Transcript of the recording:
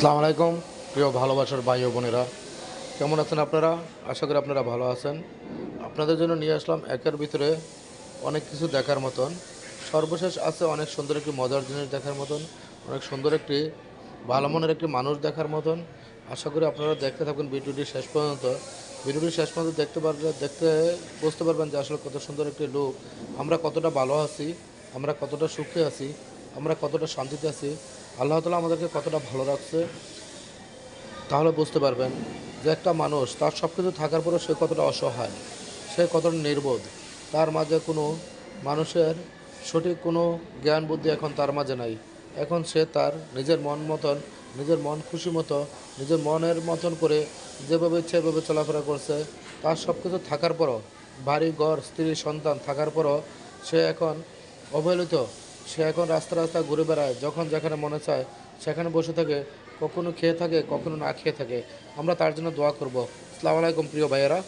আসসালামু আলাইকুম প্রিয় ভালোবাসার ভাই ও বোনেরা, কেমন আছেন আপনারা? আশা করি আপনারা ভালো আছেন। আপনাদের জন্য নিয়ে আসলাম একের ভিতরে অনেক কিছু দেখার মতন। সর্বশেষ আছে অনেক সুন্দর একটি মজার জিনিস দেখার মতন, অনেক সুন্দর একটি ভালো মনের একটি মানুষ দেখার মতন। আশা করি আপনারা দেখতে থাকুন ভিডিওটি শেষ পর্যন্ত। ভিডিওটি শেষ পর্যন্ত দেখতে বুঝতে পারবেন যে আসলে কত সুন্দর একটি লোক, আমরা কতটা ভালো আছি, আমরা কতটা সুখে আছি, আমরা কতটা শান্তিতে আছি, আল্লাহ তাআলা আমাদেরকে কতটা ভালো রাখছে। তাহলে বুঝতে পারবেন যে একটা মানুষ তার সব কিছু থাকার পরেও সে কতটা অসহায়, সে কতটা নির্বোধ। তার মাঝে কোনো মানুষের সঠিক কোনো জ্ঞান বুদ্ধি এখন তার মাঝে নাই। এখন সে তার নিজের মন মতন, নিজের মন খুশি মতো, নিজের মনের মতন করে যেভাবে ইচ্ছে এভাবে চলাফেরা করছে। তার সব কিছু থাকার পরও, বাড়ি ঘর স্ত্রী সন্তান থাকার পরও সে এখন অবহেলিত। সে এখন রাস্তা রাস্তায় ঘুরে বেড়ায়, যখন যেখানে মনে চায় সেখানে বসে থাকে, কখনো খেয়ে থাকে কখনো না খেয়ে থাকে। আমরা তার জন্য দোয়া করব। আসসালামু আলাইকুম প্রিয় ভাইয়েরা।